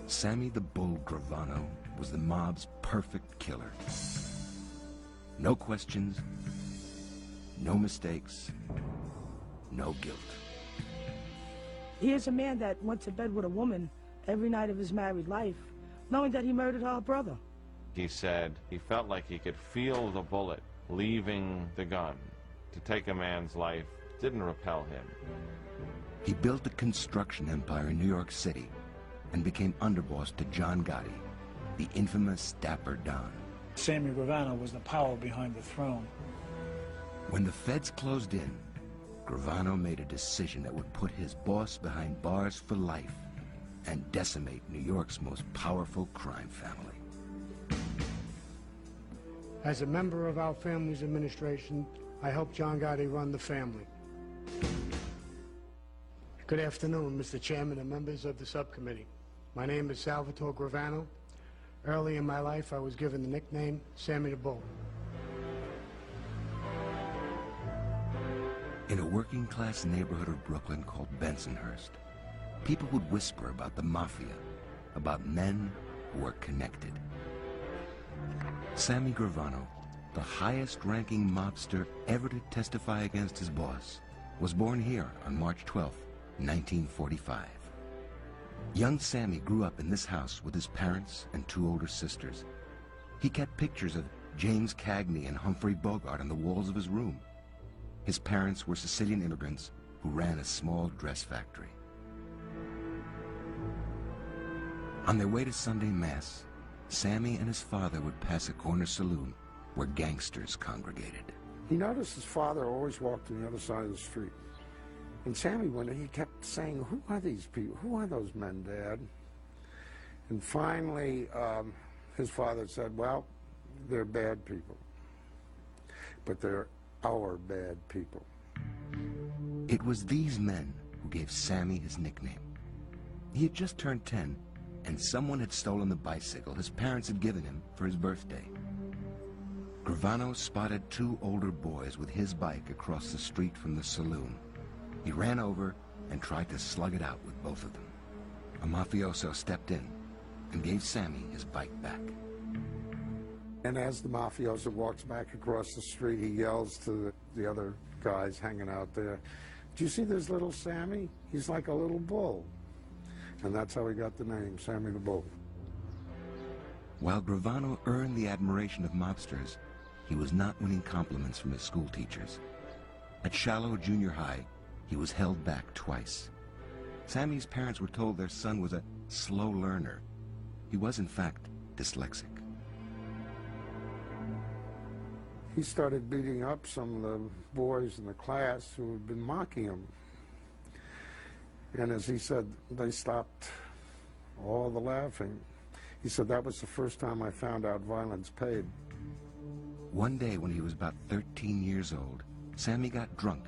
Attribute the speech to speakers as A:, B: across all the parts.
A: Sammy the Bull Gravano was the mob's perfect killer. No questions, no mistakes, no guilt.
B: He is a man that went to bed with a woman every night of his married life, knowing that he murdered her brother.
C: He said he felt like he could feel the bullet leaving the gun. To take a man's life didn't repel him.
A: He built a construction empire in New York City and became underboss to John Gotti, the infamous Dapper Don.
D: Sammy Gravano was the power behind the throne.
A: When the feds closed in, Gravano made a decision that would put his boss behind bars for life and decimate New York's most powerful crime family.
E: As a member of our family's administration, I helped John Gotti run the family. Good afternoon, Mr. Chairman and members of the subcommittee. My name is Salvatore Gravano. Early in my life, I was given the nickname Sammy the Bull.
A: In a working-class neighborhood of Brooklyn called Bensonhurst, people would whisper about the mafia, about men who were connected. Sammy Gravano, the highest-ranking mobster ever to testify against his boss, was born here on March 12, 1945. Young Sammy grew up in this house with his parents and two older sisters. He kept pictures of James Cagney and Humphrey Bogart on the walls of his room. His parents were Sicilian immigrants who ran a small dress factory. On their way to Sunday Mass, Sammy and his father would pass a corner saloon where gangsters congregated.
F: He noticed his father always walked on the other side of the street. And Sammy, he kept saying, "Who are these people? Who are those men, Dad?" And finally, his father said, "Well, they're bad people, but they're our bad people."
A: It was these men who gave Sammy his nickname. He had just turned 10, and someone had stolen the bicycle his parents had given him for his birthday. Gravano spotted two older boys with his bike across the street from the saloon. He ran over and tried to slug it out with both of them. A mafioso stepped in and gave Sammy his bike back.
F: And as the mafioso walks back across the street, he yells to the other guys hanging out there, "Do you see this little Sammy? He's like a little bull." And that's how he got the name, Sammy the Bull.
A: While Gravano earned the admiration of mobsters, he was not winning compliments from his school teachers. At Shallow Junior High, he was held back twice. Sammy's parents were told their son was a slow learner. He was, in fact, dyslexic.
F: He started beating up some of the boys in the class who had been mocking him. And as he said, they stopped all the laughing. He said, "That was the first time I found out violence paid."
A: One day when he was about 13 years old, Sammy got drunk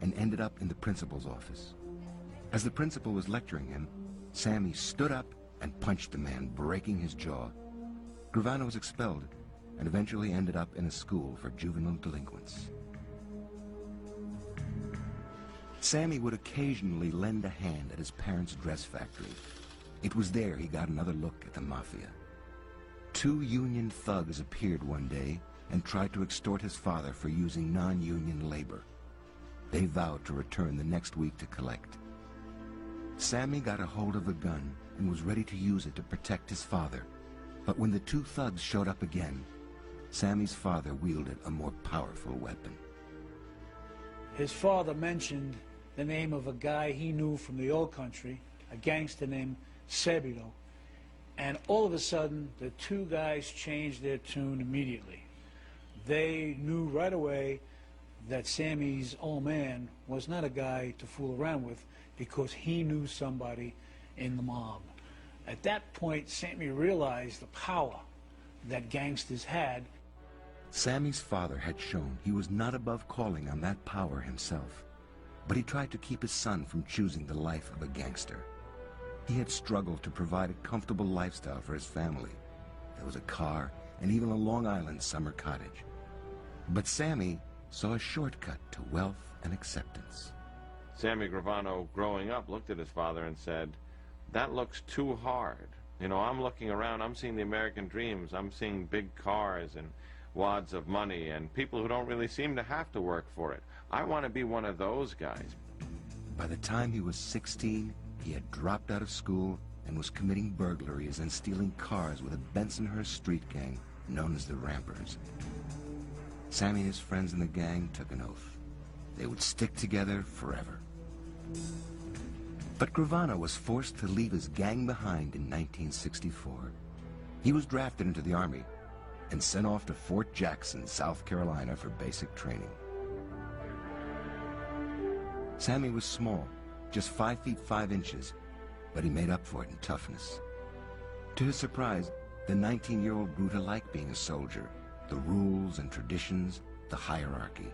A: and ended up in the principal's office. As the principal was lecturing him, Sammy stood up and punched the man, breaking his jaw. Gravano was expelled and eventually ended up in a school for juvenile delinquents. Sammy would occasionally lend a hand at his parents' dress factory. It was there he got another look at the mafia. Two union thugs appeared one day and tried to extort his father for using non-union labor. They vowed to return the next week to collect. Sammy got a hold of a gun and was ready to use it to protect his father. But when the two thugs showed up again, Sammy's father wielded a more powerful weapon.
D: His father mentioned the name of a guy he knew from the old country, a gangster named Sebito. And all of a sudden, the two guys changed their tune immediately. They knew right away that Sammy's old man was not a guy to fool around with because he knew somebody in the mob. At that point, Sammy realized the power that gangsters had.
A: Sammy's father had shown he was not above calling on that power himself, but he tried to keep his son from choosing the life of a gangster. He had struggled to provide a comfortable lifestyle for his family. There was a car and even a Long Island summer cottage. But Sammy saw a shortcut to wealth and acceptance.
C: Sammy Gravano, growing up, looked at his father and said, "That looks too hard. You know, I'm looking around, I'm seeing the American dreams, I'm seeing big cars and wads of money and people who don't really seem to have to work for it. I want to be one of those guys.
A: By the time he was 16, he had dropped out of school and was committing burglaries and stealing cars with a Bensonhurst street gang known as the Rampers. Sammy and his friends in the gang took an oath. They would stick together forever. But Gravano was forced to leave his gang behind in 1964. He was drafted into the Army and sent off to Fort Jackson, South Carolina for basic training. Sammy was small, just 5 feet 5 inches, but he made up for it in toughness. To his surprise, the 19-year-old grew to like being a soldier, the rules and traditions, the hierarchy.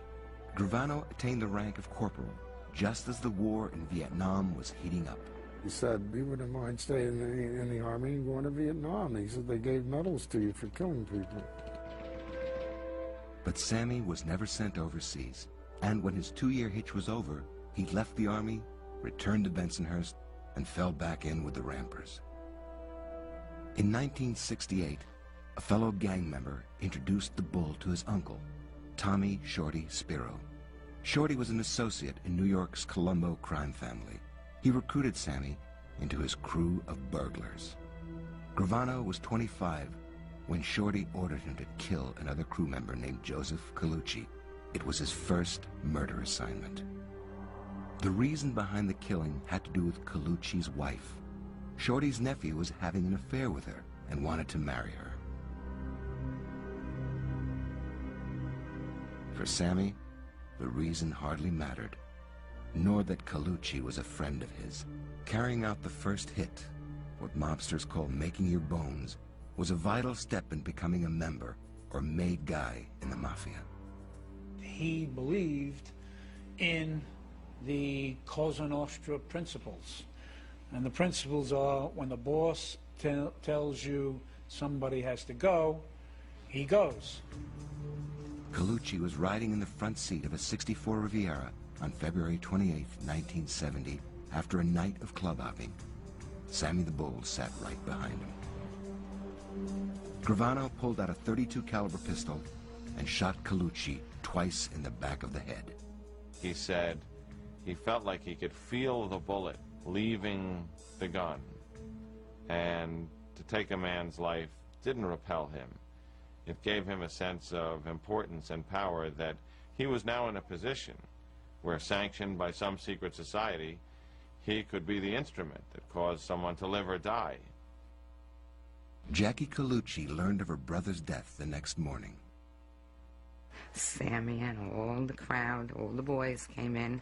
A: Gravano attained the rank of corporal, just as the war in Vietnam was heating up.
F: He said, he wouldn't mind staying in the Army and going to Vietnam. He said they gave medals to you for killing people.
A: But Sammy was never sent overseas, and when his 2-year hitch was over, he left the Army, returned to Bensonhurst, and fell back in with the Rampers. In 1968, a fellow gang member introduced the Bull to his uncle, Tommy Shorty Spiro. Shorty was an associate in New York's Colombo crime family. He recruited Sammy into his crew of burglars. Gravano was 25 when Shorty ordered him to kill another crew member named Joseph Colucci. It was his first murder assignment. The reason behind the killing had to do with Colucci's wife. Shorty's nephew was having an affair with her and wanted to marry her. For Sammy, the reason hardly mattered, nor that Colucci was a friend of his. Carrying out the first hit, what mobsters call making your bones, was a vital step in becoming a member or made guy in the mafia.
D: He believed in the Cosa Nostra principles. And the principles are, when the boss tells you somebody has to go, he goes.
A: Colucci was riding in the front seat of a '64 Riviera on February 28, 1970, after a night of club hopping. Sammy the Bull sat right behind him. Gravano pulled out a .32 caliber pistol and shot Colucci twice in the back of the head.
C: He said he felt like he could feel the bullet leaving the gun, and to take a man's life didn't repel him. It gave him a sense of importance and power that he was now in a position where, sanctioned by some secret society, he could be the instrument that caused someone to live or die.
A: Jackie Colucci learned of her brother's death the next morning.
G: Sammy and all the crowd, all the boys came in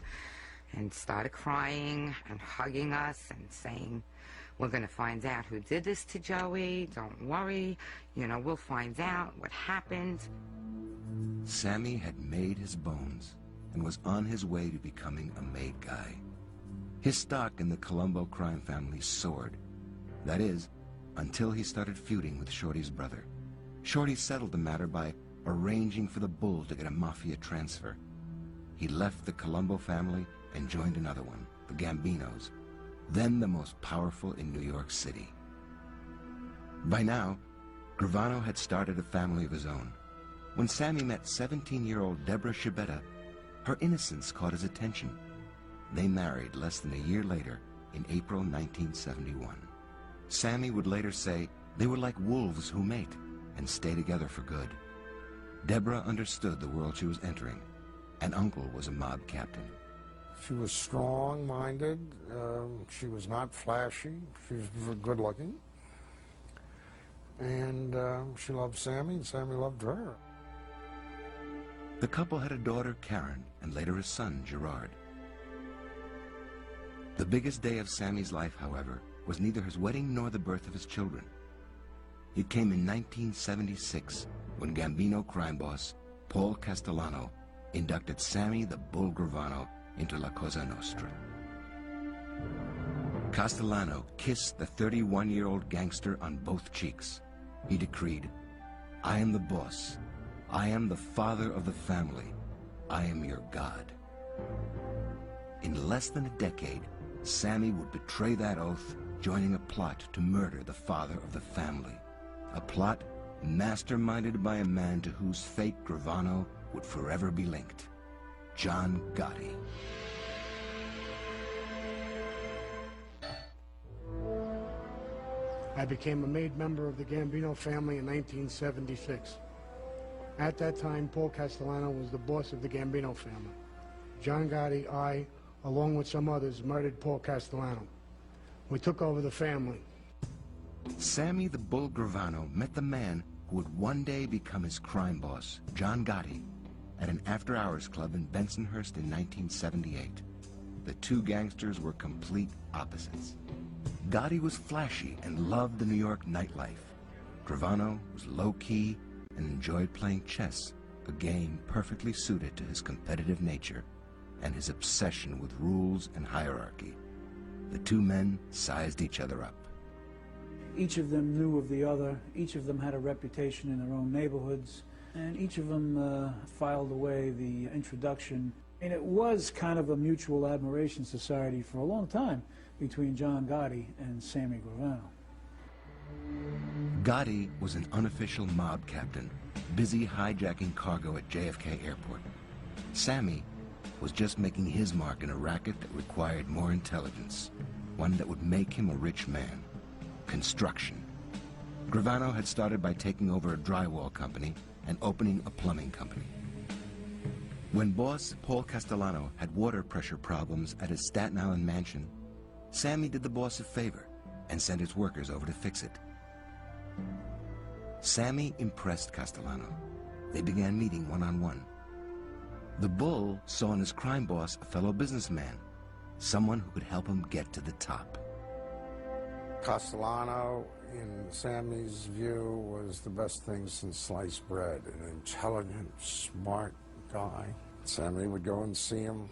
G: and started crying and hugging us and saying, "We're going to find out who did this to Joey. Don't worry. You know, we'll find out what happened."
A: Sammy had made his bones and was on his way to becoming a made guy. His stock in the Colombo crime family soared. That is, until he started feuding with Shorty's brother. Shorty settled the matter by arranging for the Bull to get a mafia transfer. He left the Colombo family and joined another one, the Gambinos, then the most powerful in New York City. By now, Gravano had started a family of his own. When Sammy met 17-year-old Deborah Shibetta, her innocence caught his attention. They married less than a year later, in April 1971. Sammy would later say they were like wolves who mate and stay together for good. Deborah understood the world she was entering. An uncle was a mob captain.
F: She was strong-minded. She was not flashy. She was good-looking. And she loved Sammy, and Sammy loved her.
A: The couple had a daughter, Karen, and later a son, Gerard. The biggest day of Sammy's life, however, was neither his wedding nor the birth of his children. It came in 1976, when Gambino crime boss Paul Castellano inducted Sammy the Bull Gravano into La Cosa Nostra. Castellano kissed the 31-year-old gangster on both cheeks. He decreed, "I am the boss. I am the father of the family. I am your God." In less than a decade, Sammy would betray that oath, joining a plot to murder the father of the family. A plot masterminded by a man to whose fate Gravano would forever be linked. John Gotti.
E: I became a made member of the Gambino family in 1976. At that time, Paul Castellano was the boss of the Gambino family. John Gotti, I, along with some others, murdered Paul Castellano. We took over the family.
A: Sammy the Bull Gravano met the man who would one day become his crime boss, John Gotti, at an after-hours club in Bensonhurst in 1978. The two gangsters were complete opposites. Gotti was flashy and loved the New York nightlife. Gravano was low-key and enjoyed playing chess, a game perfectly suited to his competitive nature and his obsession with rules and hierarchy. The two men sized each other up.
D: Each of them knew of the other, each of them had a reputation in their own neighborhoods, and each of them filed away the introduction. And it was kind of a mutual admiration society for a long time between John Gotti and Sammy Gravano.
A: Gotti was an unofficial mob captain, busy hijacking cargo at JFK Airport. Sammy was just making his mark in a racket that required more intelligence, one that would make him a rich man. Construction. Gravano had started by taking over a drywall company and opening a plumbing company. When boss Paul Castellano had water pressure problems at his Staten Island mansion, Sammy did the boss a favor and sent his workers over to fix it. Sammy impressed Castellano. They began meeting one-on-one. The Bull saw in his crime boss a fellow businessman, someone who could help him get to the top.
F: Castellano, in Sammy's view, was the best thing since sliced bread. An intelligent, smart guy. Sammy would go and see him,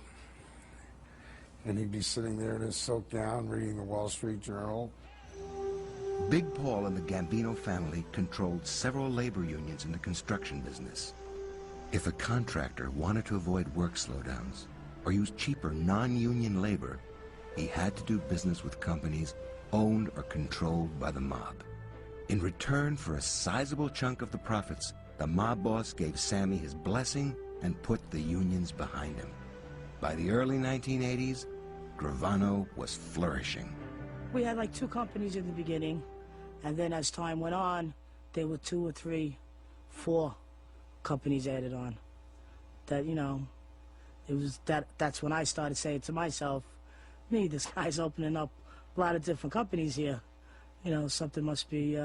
F: and he'd be sitting there in his silk gown reading the Wall Street Journal.
A: Big Paul and the Gambino family controlled several labor unions in the construction business. If a contractor wanted to avoid work slowdowns or use cheaper non-union labor, he had to do business with companies owned or controlled by the mob. In return for a sizable chunk of the profits, the mob boss gave Sammy his blessing and put the unions behind him. By the early 1980s, Gravano was flourishing.
B: We had like 2 companies in the beginning, and then as time went on, there were 2 or 3, 4 companies added on. That, you know, it was that's when I started saying to myself, this guy's opening up a lot of different companies here. You know, something must be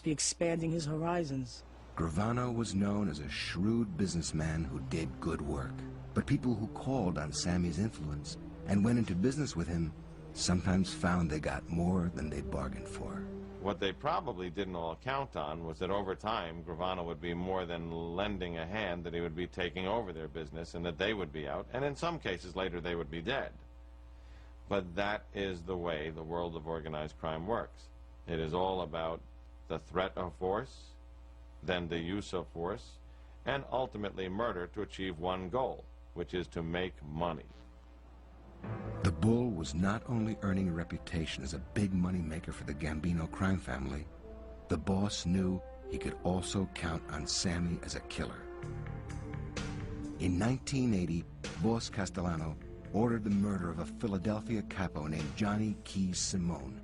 B: expanding his horizons.
A: Gravano was known as a shrewd businessman who did good work. But people who called on Sammy's influence and went into business with him sometimes found they got more than they bargained for.
C: What they probably didn't all count on was that over time, Gravano would be more than lending a hand, that he would be taking over their business and that they would be out, and in some cases later they would be dead. But that is the way the world of organized crime works. It is all about the threat of force, then the use of force, and ultimately murder to achieve one goal, which is to make money.
A: The Bull was not only earning a reputation as a big money maker for the Gambino crime family, the boss knew he could also count on Sammy as a killer. In 1980, boss Castellano ordered the murder of a Philadelphia capo named Johnny Keys Simone.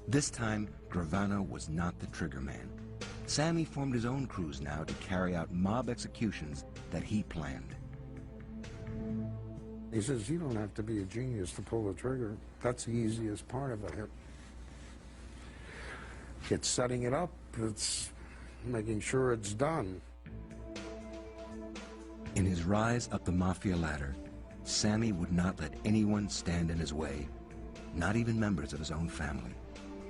A: This time, Gravano was not the trigger man. Sammy formed his own crews now to carry out mob executions that he planned.
F: He says, you don't have to be a genius to pull the trigger. That's the easiest part of it. It's setting it up. It's making sure it's done.
A: In his rise up the mafia ladder, Sammy would not let anyone stand in his way, not even members of his own family.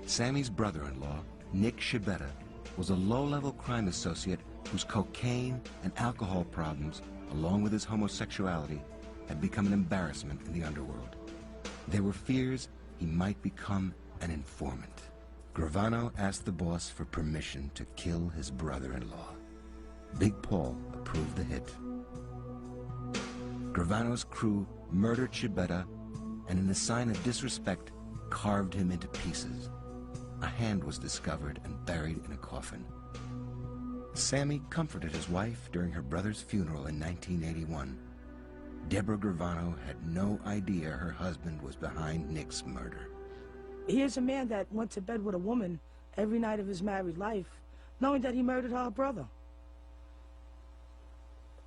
A: Sammy's brother-in-law, Nick Shibetta, was a low-level crime associate whose cocaine and alcohol problems, along with his homosexuality, had become an embarrassment in the underworld. There were fears he might become an informant. Gravano asked the boss for permission to kill his brother-in-law. Big Paul approved the hit. Gravano's crew murdered Shibetta, and in a sign of disrespect, carved him into pieces. A hand was discovered and buried in a coffin. Sammy comforted his wife during her brother's funeral in 1981. Deborah Gravano had no idea her husband was behind Nick's murder.
B: Here's a man that went to bed with a woman every night of his married life, knowing that he murdered her brother.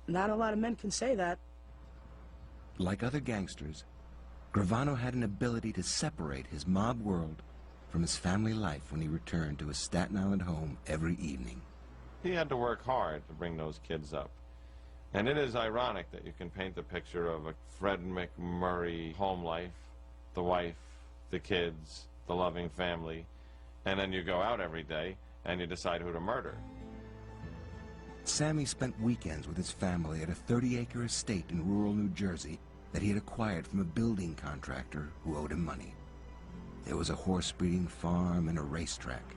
B: Not a lot of men can say that.
A: Like other gangsters, Gravano had an ability to separate his mob world from his family life when he returned to his Staten Island home every evening.
C: He had to work hard to bring those kids up. And it is ironic that you can paint the picture of a Fred McMurray home life, the wife, the kids, the loving family, and then you go out every day and you decide who to murder.
A: Sammy spent weekends with his family at a 30-acre estate in rural New Jersey that he had acquired from a building contractor who owed him money. There was a horse-breeding farm and a racetrack.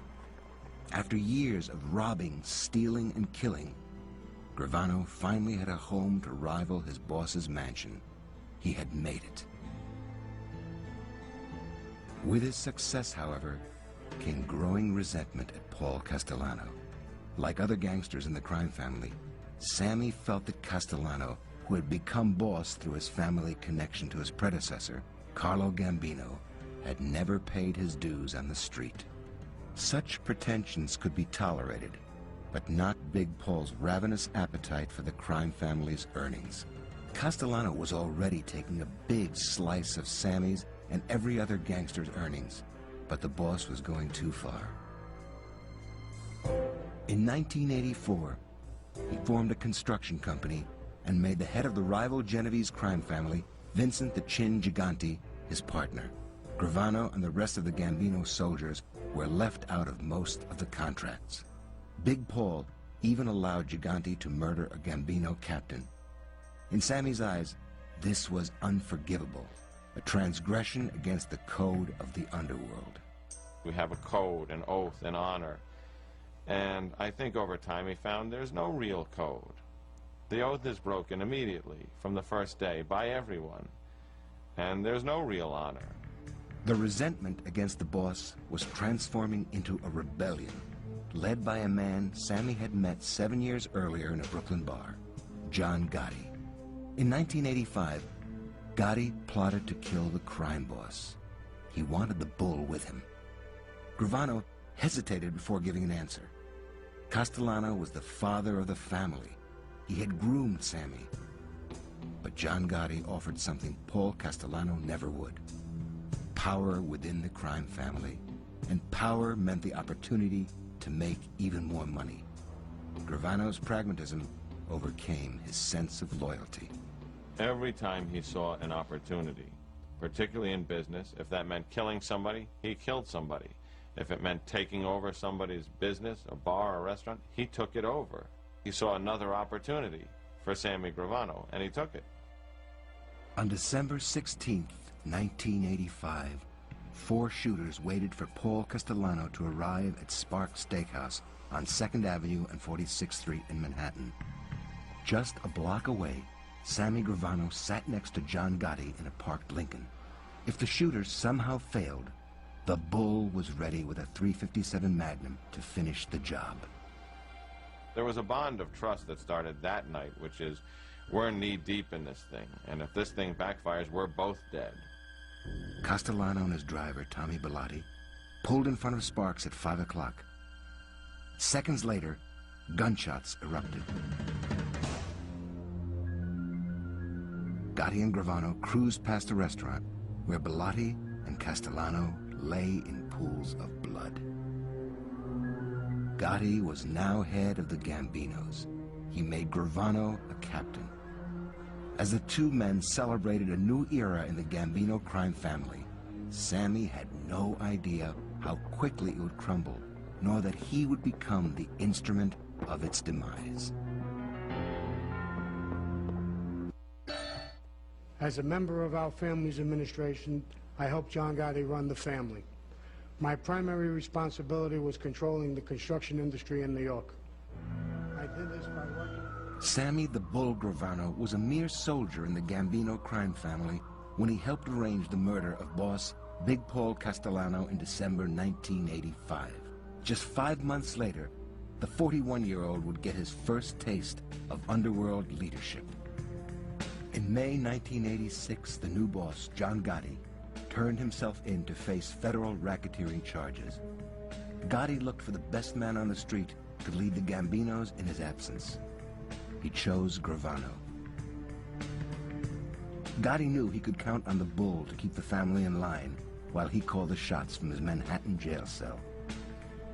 A: After years of robbing, stealing, and killing, Gravano finally had a home to rival his boss's mansion. He had made it. With his success, however, came growing resentment at Paul Castellano. Like other gangsters in the crime family, Sammy felt that Castellano, who had become boss through his family connection to his predecessor, Carlo Gambino, had never paid his dues on the street. Such pretensions could be tolerated, but not Big Paul's ravenous appetite for the crime family's earnings. Castellano was already taking a big slice of Sammy's and every other gangster's earnings, but the boss was going too far. In 1984, he formed a construction company and made the head of the rival Genovese crime family, Vincent the Chin Gigante, his partner. Gravano and the rest of the Gambino soldiers were left out of most of the contracts. Big Paul even allowed Gigante to murder a Gambino captain. In Sammy's eyes, this was unforgivable, a transgression against the code of the underworld.
C: We have a code, an oath, an honor. And I think over time he found there's no real code. The oath is broken immediately, from the first day, by everyone. And there's no real honor.
A: The resentment against the boss was transforming into a rebellion, led by a man Sammy had met 7 years earlier in a Brooklyn bar, John Gotti. In 1985, Gotti plotted to kill the crime boss. He wanted the bull with him. Gravano hesitated before giving an answer. Castellano was the father of the family. He had groomed Sammy. But John Gotti offered something Paul Castellano never would: power within the crime family. And power meant the opportunity to make even more money. Gravano's pragmatism overcame his sense of loyalty.
C: Every time he saw an opportunity, particularly in business, if that meant killing somebody, he killed somebody. If it meant taking over somebody's business, a bar or a restaurant, he took it over. He saw another opportunity for Sammy Gravano, and he took it.
A: On December 16th, 1985, 4 shooters waited for Paul Castellano to arrive at Spark Steakhouse on 2nd Avenue and 46th Street in Manhattan. Just a block away, Sammy Gravano sat next to John Gotti in a parked Lincoln. If the shooters somehow failed, the bull was ready with a .357 Magnum to finish the job.
C: There was a bond of trust that started that night, which is, we're knee-deep in this thing, and if this thing backfires, we're both dead.
A: Castellano and his driver, Tommy Bellotti, pulled in front of Sparks at 5 o'clock. Seconds later, gunshots erupted. Gotti and Gravano cruised past a restaurant where Bellotti and Castellano lay in pools of blood. Gotti was now head of the Gambinos. He made Gravano a captain. As the two men celebrated a new era in the Gambino crime family, Sammy had no idea how quickly it would crumble, nor that he would become the instrument of its demise.
E: As a member of our family's administration, I helped John Gotti run the family. My primary responsibility was controlling the construction industry in New York. I did this by working...
A: Sammy the Bull Gravano was a mere soldier in the Gambino crime family when he helped arrange the murder of boss Big Paul Castellano in December 1985. Just 5 months later, the 41-year-old would get his first taste of underworld leadership. In May 1986, the new boss, John Gotti, turned himself in to face federal racketeering charges. Gotti looked for the best man on the street to lead the Gambinos in his absence. He chose Gravano. Gotti knew he could count on the Bull to keep the family in line while he called the shots from his Manhattan jail cell.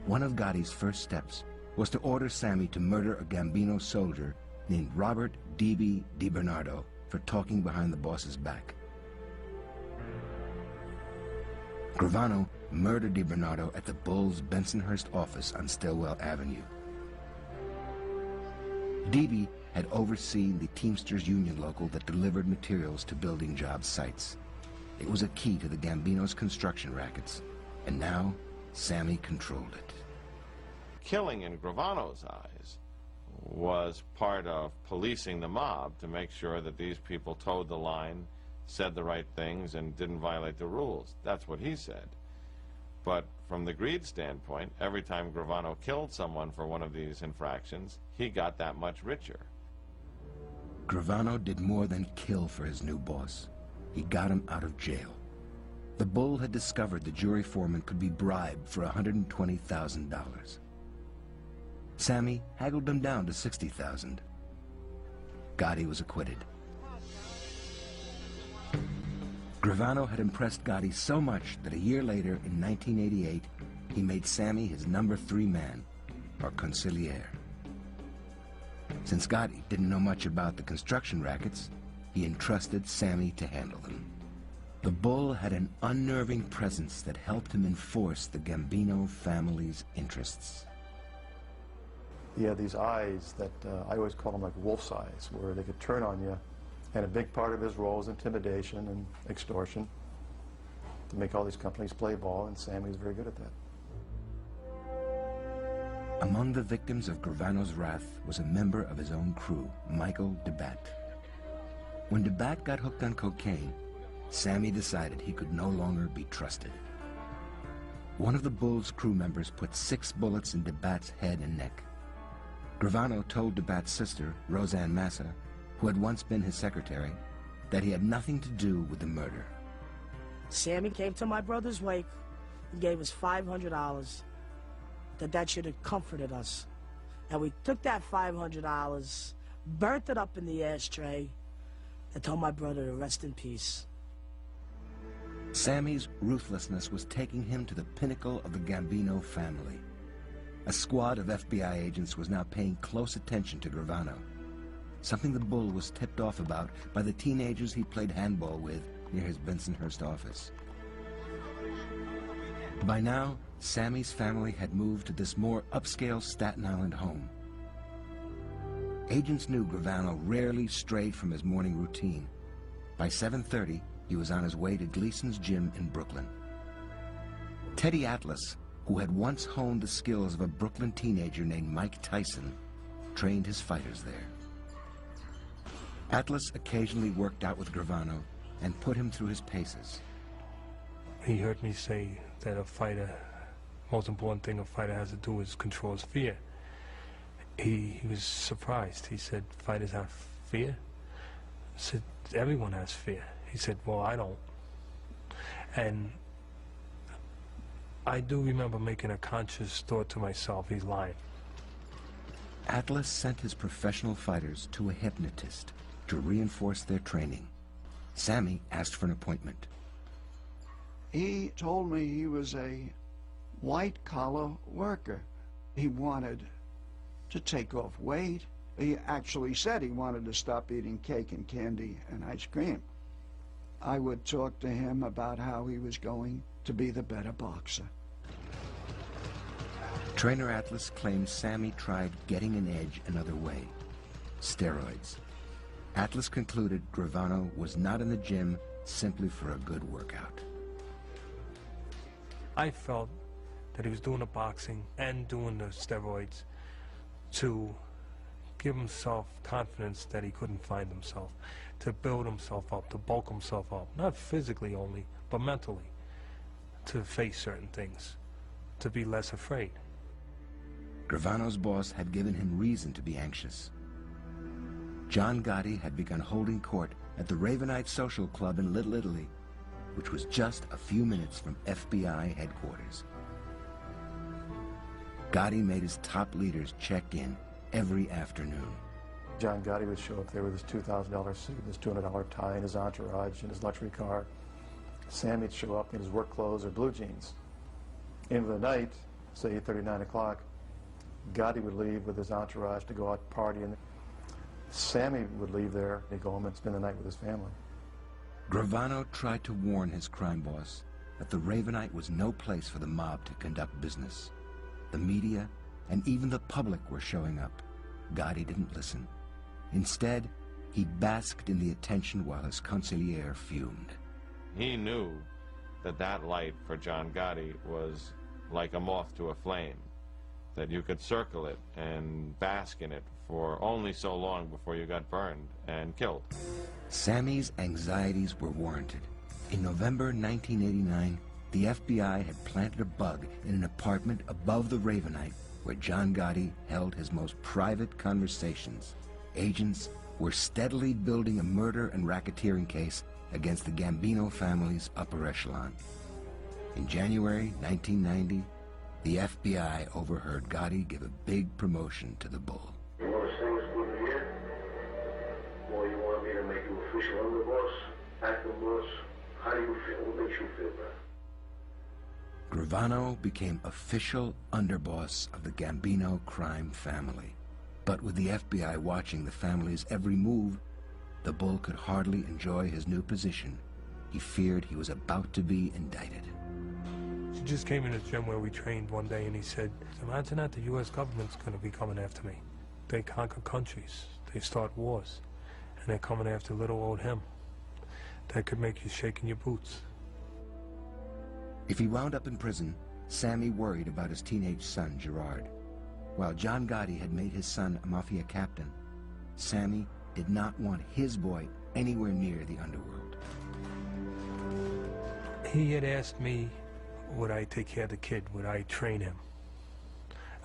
A: One of Gotti's first steps was to order Sammy to murder a Gambino soldier named Robert D.B. DiBernardo for talking behind the boss's back. Gravano murdered DiBernardo at the Bull's Bensonhurst office on Stillwell Avenue. D.B. had overseen the Teamsters Union local that delivered materials to building job sites. It was a key to the Gambino's construction rackets, and now Sammy controlled it.
C: Killing in Gravano's eyes was part of policing the mob to make sure that these people towed the line, said the right things, and didn't violate the rules. That's what he said. But from the greed standpoint, every time Gravano killed someone for one of these infractions, he got that much richer.
A: Gravano did more than kill for his new boss. He got him out of jail. The Bull had discovered the jury foreman could be bribed for $120,000. Sammy haggled him down to $60,000. Gotti was acquitted. Gravano had impressed Gotti so much that a year later, in 1988, he made Sammy his number 3 man, or consigliere. Since Gotti didn't know much about the construction rackets, he entrusted Sammy to handle them. The Bull had an unnerving presence that helped him enforce the Gambino family's interests.
H: He had these eyes that I always call them like wolf's eyes, where they could turn on you. And a big part of his role is intimidation and extortion to make all these companies play ball, and Sammy was very good at that.
A: Among the victims of Gravano's wrath was a member of his own crew, Michael DeBat. When DeBat got hooked on cocaine, Sammy decided he could no longer be trusted. One of the Bull's crew members put 6 bullets in DeBat's head and neck. Gravano told DeBat's sister, Roseanne Massa, who had once been his secretary, that he had nothing to do with the murder.
B: Sammy came to my brother's wake and gave us $500. That should have comforted us. And we took that $500, burnt it up in the ashtray, and told my brother to rest in peace.
A: Sammy's ruthlessness was taking him to the pinnacle of the Gambino family. A squad of FBI agents was now paying close attention to Gravano, something the Bull was tipped off about by the teenagers he played handball with near his Bensonhurst office. By now, Sammy's family had moved to this more upscale Staten Island home. Agents knew Gravano rarely strayed from his morning routine. By 7:30, he was on his way to Gleason's gym in Brooklyn. Teddy Atlas, who had once honed the skills of a Brooklyn teenager named Mike Tyson, trained his fighters there. Atlas occasionally worked out with Gravano and put him through his paces.
I: He heard me say that a fighter, most important thing a fighter has to do is control his fear. He was surprised. He said, fighters have fear? I said, everyone has fear. He said, well, I don't. And I do remember making a conscious thought to myself, he's lying.
A: Atlas sent his professional fighters to a hypnotist to reinforce their training. Sammy asked for an appointment.
J: He told me he was a white-collar worker. He wanted to take off weight. He actually said he wanted to stop eating cake and candy and ice cream. I would talk to him about how he was going to be the better boxer.
A: Trainer Atlas claims Sammy tried getting an edge another way: steroids. Atlas concluded Gravano was not in the gym simply for a good workout.
I: I felt that he was doing the boxing and doing the steroids to give himself confidence that he couldn't find himself, to build himself up, to bulk himself up, not physically only, but mentally. to face certain things, to be less afraid.
A: Gravano's boss had given him reason to be anxious. John Gotti had begun holding court at the Ravenite Social Club in Little Italy, which was just a few minutes from FBI headquarters. Gotti made his top leaders check in every afternoon.
H: John Gotti would show up there with his $2,000 suit, his $200 tie, and his entourage, and his luxury car. Sammy would show up in his work clothes or blue jeans. End of the night, say 8:30, 9 o'clock, Gotti would leave with his entourage to go out partying. Sammy would leave there and go home and spend the night with his family.
A: Gravano tried to warn his crime boss that the Ravenite was no place for the mob to conduct business. The media and even the public were showing up. Gotti didn't listen. Instead, he basked in the attention while his consigliere fumed.
C: He knew that that light for John Gotti was like a moth to a flame, that you could circle it and bask in it for only so long before you got burned and killed.
A: Sammy's anxieties were warranted. In November 1989, the FBI had planted a bug in an apartment above the Ravenite where John Gotti held his most private conversations. Agents were steadily building a murder and racketeering case against the Gambino family's upper echelon. In January 1990, the FBI overheard Gotti give a big promotion to the Bull.
K: You want to sing us good here? Or you want me to make you official underboss, acting boss? How do you feel? What makes you feel better?
A: Gravano became official underboss of the Gambino crime family. But with the FBI watching the family's every move, the Bull could hardly enjoy his new position. He feared he was about to be indicted.
I: He just came in his gym where we trained one day and he said, imagine that the U.S. government's going to be coming after me. They conquer countries, they start wars, and they're coming after little old him. That could make you shake in your boots.
A: If he wound up in prison, Sammy worried about his teenage son, Gerard. While John Gotti had made his son a mafia captain, Sammy did not want his boy anywhere near the underworld.
I: He had asked me, would I take care of the kid? Would I train him?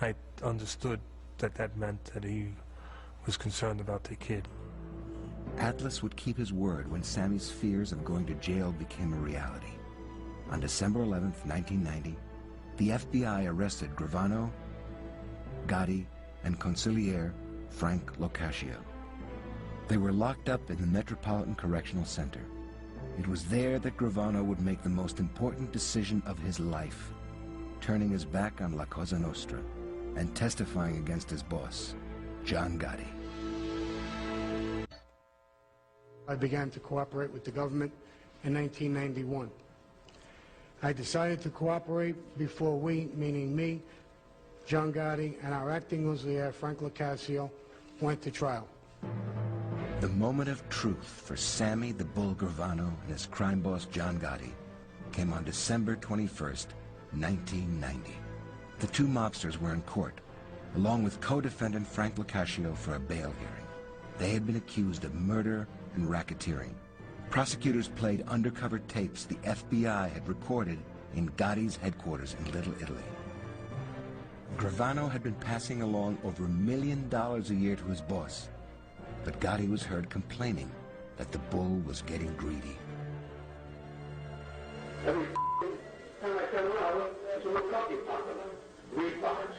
I: I understood that that meant that he was concerned about the kid.
A: Atlas would keep his word when Sammy's fears of going to jail became a reality. On December 11th, 1990, the FBI arrested Gravano, Gotti, and consigliere Frank Locascio. They were locked up in the Metropolitan Correctional Center. It was there that Gravano would make the most important decision of his life, turning his back on La Cosa Nostra and testifying against his boss, John Gotti.
E: I began to cooperate with the government in 1991. I decided to cooperate before we, meaning me, John Gotti, and our acting consigliere, Frank Locascio, went to trial.
A: The moment of truth for Sammy the Bull Gravano and his crime boss John Gotti came on December 21st, 1990. The two mobsters were in court, along with co-defendant Frank Locascio for a bail hearing. They had been accused of murder and racketeering. Prosecutors played undercover tapes the FBI had recorded in Gotti's headquarters in Little Italy. Gravano had been passing along over $1 million a year to his boss, but Gotti was heard complaining that the Bull was getting greedy.
K: Every time I turn around, there's a little coffee pot, weed box,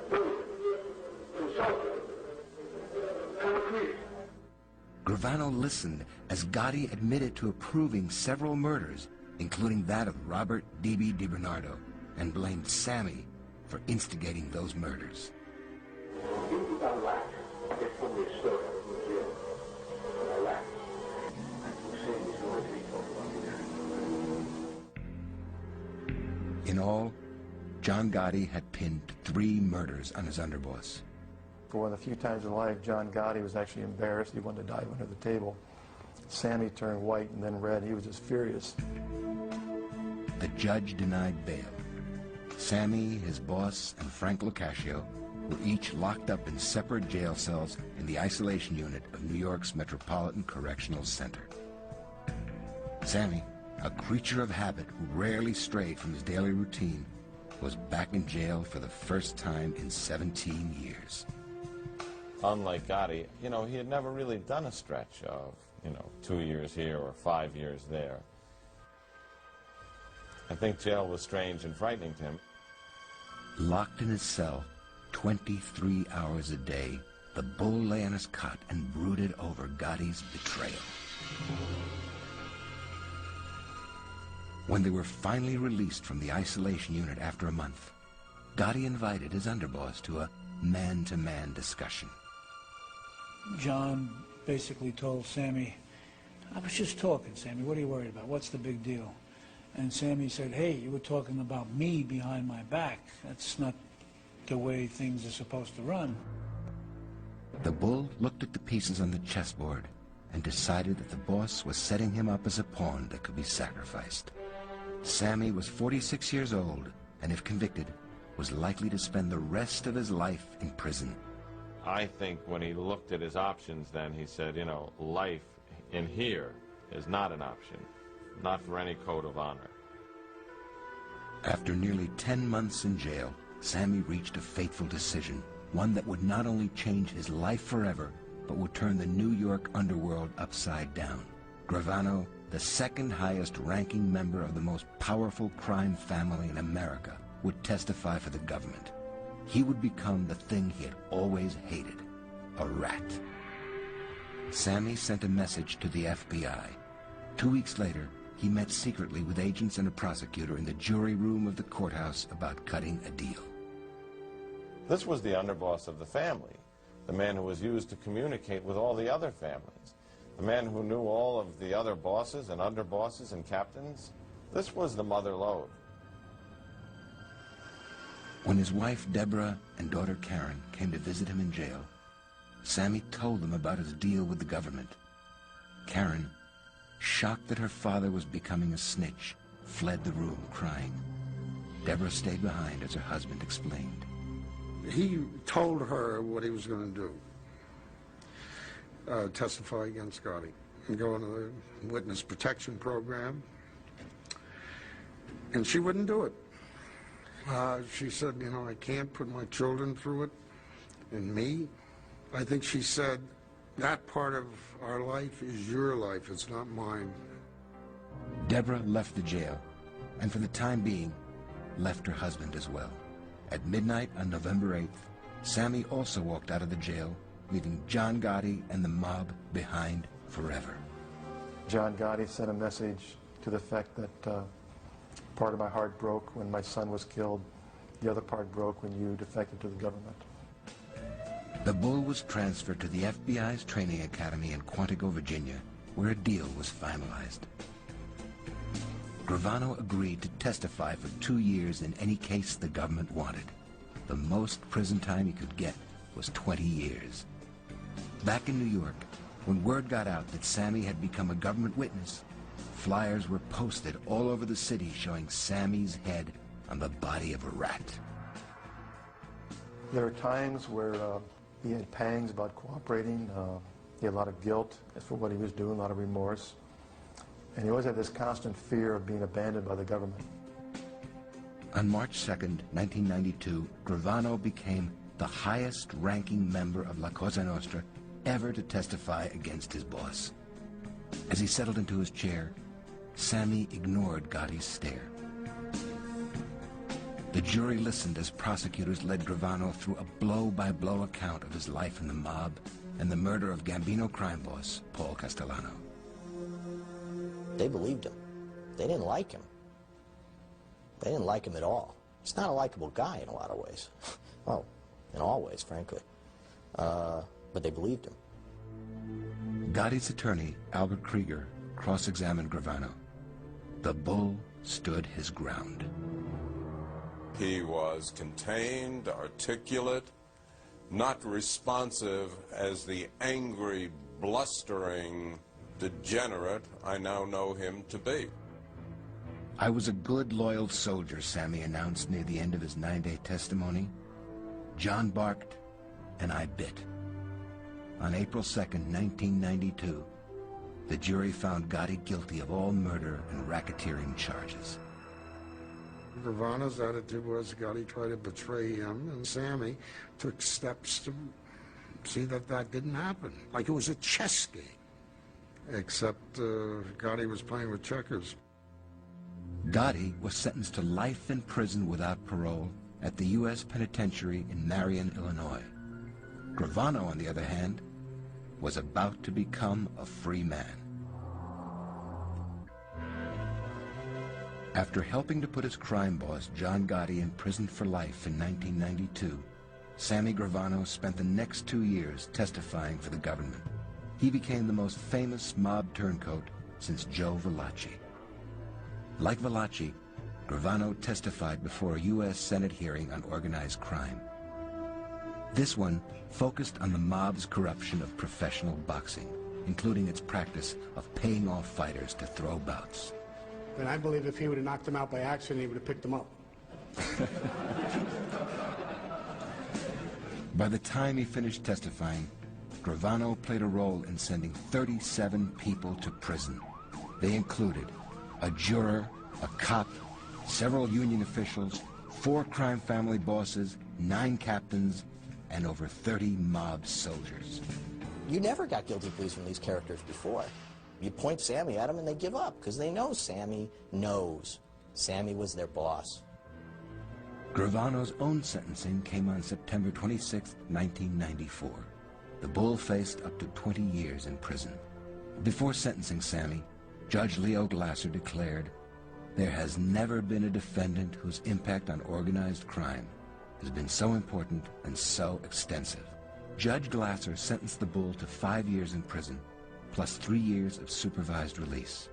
K: food, consultant, concrete.
A: Gravano listened as Gotti admitted to approving several murders, including that of Robert D.B. DiBernardo, and blamed Sammy for instigating those murders.
K: You got lack. They told me a story from jail. I laughed. I think Sammy's going to be told.
A: In all, John Gotti had pinned 3 murders on his underboss.
H: For one of the few times in life, John Gotti was actually embarrassed. He wanted to dive under the table. Sammy turned white and then red. He was just furious.
A: The judge denied bail. Sammy, his boss, and Frank Locascio were each locked up in separate jail cells in the isolation unit of New York's Metropolitan Correctional Center. Sammy, a creature of habit who rarely strayed from his daily routine, was back in jail for the first time in 17 years.
C: Unlike Gotti, he had never really done a stretch of, 2 years here or 5 years there. I think jail was strange and frightening to him.
A: Locked in his cell, 23 hours a day, the bull lay on his cot and brooded over Gotti's betrayal. When they were finally released from the isolation unit after a month, Gotti invited his underboss to a man-to-man discussion.
D: John basically told Sammy, I was just talking, Sammy, what are you worried about? What's the big deal? And Sammy said, hey, you were talking about me behind my back. That's not the way things are supposed to run.
A: The bull looked at the pieces on the chessboard and decided that the boss was setting him up as a pawn that could be sacrificed. Sammy was 46 years old, and if convicted, was likely to spend the rest of his life in prison.
C: I think when he looked at his options then, he said, life in here is not an option, not for any code of honor.
A: After nearly 10 months in jail, Sammy reached a fateful decision, one that would not only change his life forever, but would turn the New York underworld upside down. Gravano, the second highest ranking member of the most powerful crime family in America, would testify for the government. He would become the thing he had always hated, a rat. Sammy sent a message to the FBI. 2 weeks later, he met secretly with agents and a prosecutor in the jury room of the courthouse about cutting a deal.
C: This was the underboss of the family, the man who was used to communicate with all the other families, the man who knew all of the other bosses and underbosses and captains. This was the mother lode.
A: When his wife Deborah and daughter Karen came to visit him in jail, Sammy told them about his deal with the government. Karen, shocked that her father was becoming a snitch, fled the room crying. Deborah stayed behind as her husband explained.
F: He told her what he was going to do. Testify against Gotti and go into the witness protection program. And she wouldn't do it. She said, I can't put my children through it, and me. I think she said, that part of our life is your life, it's not mine.
A: Deborah left the jail, and for the time being, left her husband as well. At midnight on November 8th, Sammy also walked out of the jail, leaving John Gotti and the mob behind forever.
H: John Gotti sent a message to the effect that part of my heart broke when my son was killed. The other part broke when you defected to the government.
A: The bull was transferred to the FBI's training academy in Quantico, Virginia, where a deal was finalized. Gravano agreed to testify for 2 years in any case the government wanted. The most prison time he could get was 20 years. Back in New York, when word got out that Sammy had become a government witness, flyers were posted all over the city showing Sammy's head on the body of a rat.
H: There are times where he had pangs about cooperating. He had a lot of guilt for what he was doing, a lot of remorse. And he always had this constant fear of being abandoned by the government.
A: On March 2nd, 1992, Gravano became the highest-ranking member of La Cosa Nostra ever to testify against his boss. As he settled into his chair, Sammy ignored Gotti's stare. The jury listened as prosecutors led Gravano through a blow-by-blow account of his life in the mob and the murder of Gambino crime boss Paul Castellano.
L: They believed him. They didn't like him. They didn't like him at all. He's not a likable guy in a lot of ways. Well, in all ways, frankly. But they believed him.
A: Gotti's attorney, Albert Krieger, cross-examined Gravano. The bull stood his ground.
M: He was contained, articulate, not responsive as the angry, blustering degenerate I now know him to be.
A: I was a good, loyal soldier, Sammy announced near the end of his 9-day testimony. John barked, and I bit. On April 2nd, 1992, The jury found Gotti guilty of all murder and racketeering charges.
F: Gravano's attitude was Gotti tried to betray him, and Sammy took steps to see that that didn't happen. Like it was a chess game, except Gotti was playing with checkers.
A: Gotti was sentenced to life in prison without parole at the U.S. Penitentiary in Marion, Illinois. Gravano, on the other hand, was about to become a free man. After helping to put his crime boss, John Gotti, in prison for life in 1992, Sammy Gravano spent the next 2 years testifying for the government. He became the most famous mob turncoat since Joe Valachi. Like Valachi, Gravano testified before a U.S. Senate hearing on organized crime. This one focused on the mob's corruption of professional boxing, including its practice of paying off fighters to throw bouts.
E: Then I believe if he would have knocked them out by accident, he would have picked them up.
A: By the time he finished testifying, Gravano played a role in sending 37 people to prison. They included a juror, a cop, several union officials, 4 crime family bosses, 9 captains, and over 30 mob soldiers.
L: You never got guilty pleas from these characters before. You point Sammy at them and they give up because they know Sammy knows. Sammy was their boss.
A: Gravano's own sentencing came on September 26, 1994. The bull faced up to 20 years in prison. Before sentencing Sammy, Judge Leo Glasser declared, "There has never been a defendant whose impact on organized crime has been so important and so extensive." Judge Glasser sentenced the bull to 5 years in prison, plus 3 years of supervised release.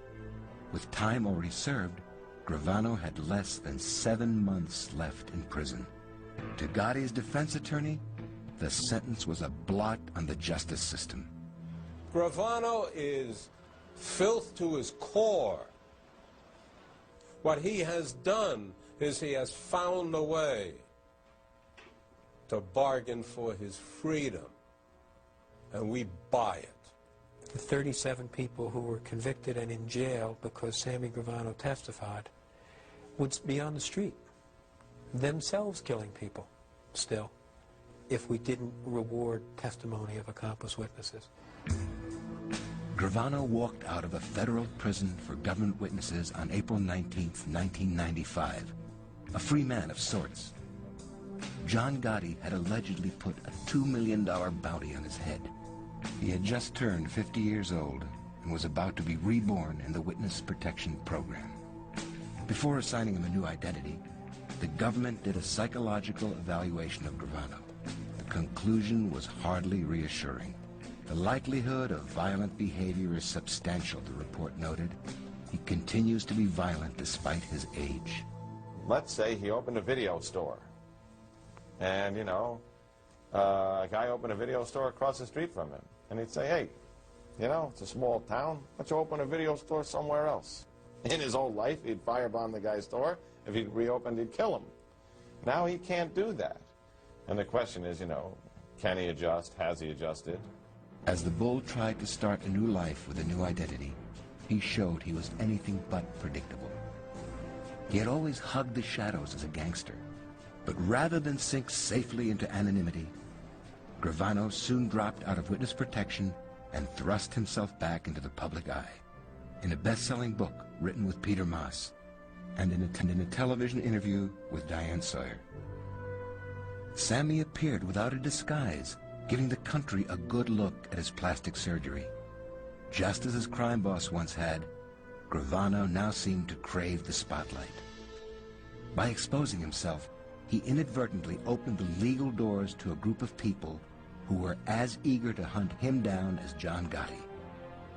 A: With time already served, Gravano had less than 7 months left in prison. To Gotti's defense attorney, the sentence was a blot on the justice system.
M: Gravano is filth to his core. What he has done is he has found a way to bargain for his freedom, and we buy it.
N: The 37 people who were convicted and in jail because Sammy Gravano testified would be on the street, themselves killing people still, if we didn't reward testimony of accomplice witnesses.
A: Gravano walked out of a federal prison for government witnesses on April 19, 1995, a free man of sorts. John Gotti had allegedly put a $2 million bounty on his head. He had just turned 50 years old and was about to be reborn in the Witness Protection Program. Before assigning him a new identity, the government did a psychological evaluation of Gravano. The conclusion was hardly reassuring. The likelihood of violent behavior is substantial, the report noted. He continues to be violent despite his age.
C: Let's say he opened a video store. And, a guy opened a video store across the street from him. And he'd say, hey, it's a small town. Why don't you open a video store somewhere else? In his old life, he'd firebomb the guy's store. If he'd reopened, he'd kill him. Now he can't do that. And the question is, can he adjust? Has he adjusted?
A: As the bull tried to start a new life with a new identity, he showed he was anything but predictable. He had always hugged the shadows as a gangster. But rather than sink safely into anonymity, Gravano soon dropped out of witness protection and thrust himself back into the public eye. In a best-selling book written with Peter Maas, and in a television interview with Diane Sawyer. Sammy appeared without a disguise, giving the country a good look at his plastic surgery. Just as his crime boss once had, Gravano now seemed to crave the spotlight. By exposing himself, he inadvertently opened the legal doors to a group of people who were as eager to hunt him down as John Gotti,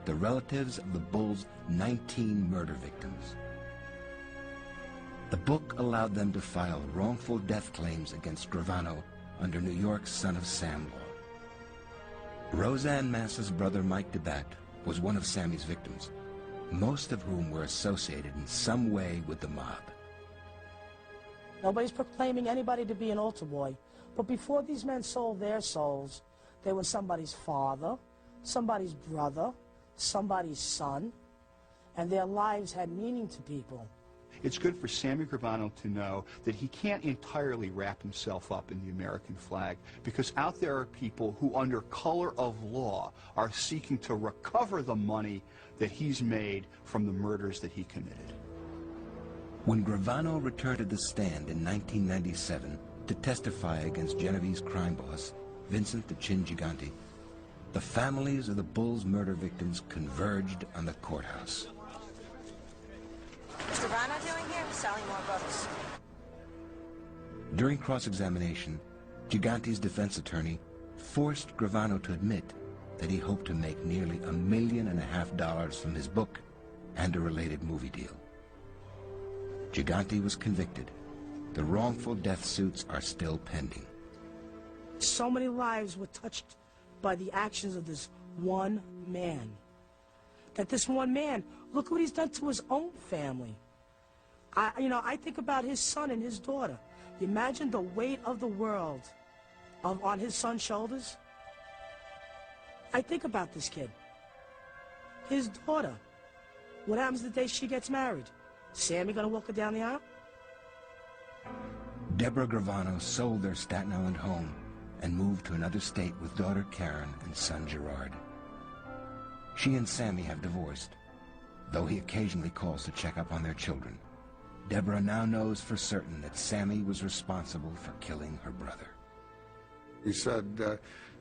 A: the relatives of the bull's 19 murder victims. The book allowed them to file wrongful death claims against Gravano under New York's Son of Sam law. Roseanne Mass's brother Mike DeBat was one of Sammy's victims, most of whom were associated in some way with the mob.
B: Nobody's proclaiming anybody to be an altar boy, but before these men sold their souls, they were somebody's father, somebody's brother, somebody's son, and their lives had meaning to people.
O: It's good for Sammy Gravano to know that he can't entirely wrap himself up in the American flag, because out there are people who, under color of law, are seeking to recover the money that he's made from the murders that he committed.
A: When Gravano returned to the stand in 1997 to testify against Genevieve's crime boss, Vincent the Chin Gigante, the families of the Bulls murder victims converged on the courthouse.
P: What's Gravano doing here? Selling more books.
A: During cross-examination, Gigante's defense attorney forced Gravano to admit that he hoped to make nearly $1.5 million from his book and a related movie deal. Gigante was convicted. The wrongful death suits are still pending.
B: So many lives were touched by the actions of this one man. That this one man, look what he's done to his own family. I think about his son and his daughter. You imagine the weight of the world on his son's shoulders? I think about this kid. His daughter. What happens the day she gets married? Sammy gonna walk her down the aisle?
A: Deborah Gravano sold their Staten Island home and moved to another state with daughter Karen and son Gerard. She and Sammy have divorced, though he occasionally calls to check up on their children. Deborah now knows for certain that Sammy was responsible for killing her brother.
F: He said the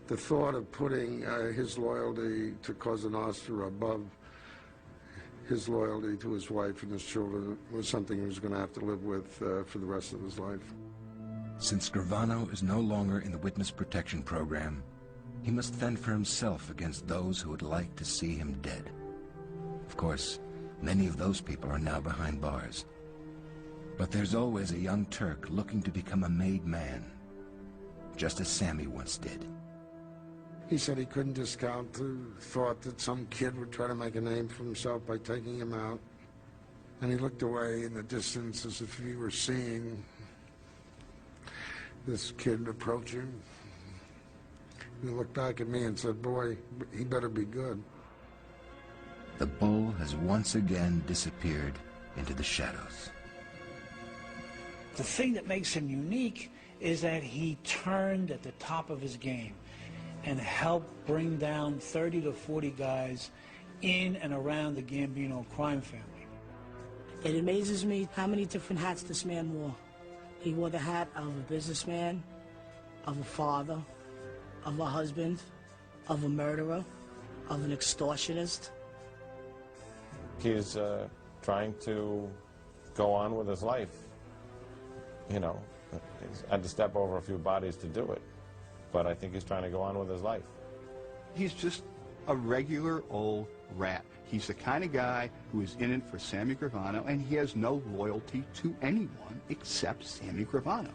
F: thought of putting his loyalty to Cosa Nostra above his loyalty to his wife and his children was something he was going to have to live with for the rest of his life.
A: Since Gravano is no longer in the witness protection program, he must fend for himself against those who would like to see him dead. Of course, many of those people are now behind bars. But there's always a young Turk looking to become a made man, just as Sammy once did.
F: He said he couldn't discount the thought that some kid would try to make a name for himself by taking him out. And he looked away in the distance as if he were seeing this kid approaching. He looked back at me and said, "Boy, he better be good."
A: The bull has once again disappeared into the shadows.
D: The thing that makes him unique is that he turned at the top of his game and helped bring down 30 to 40 guys in and around the Gambino crime family.
B: It amazes me how many different hats this man wore. He wore the hat of a businessman, of a father, of a husband, of a murderer, of an extortionist.
C: He's trying to go on with his life. You know, he's had to step over a few bodies to do it. But I think he's trying to go on with his life.
O: He's just a regular old rat. He's the kind of guy who is in it for Sammy Gravano, and he has no loyalty to anyone except Sammy Gravano.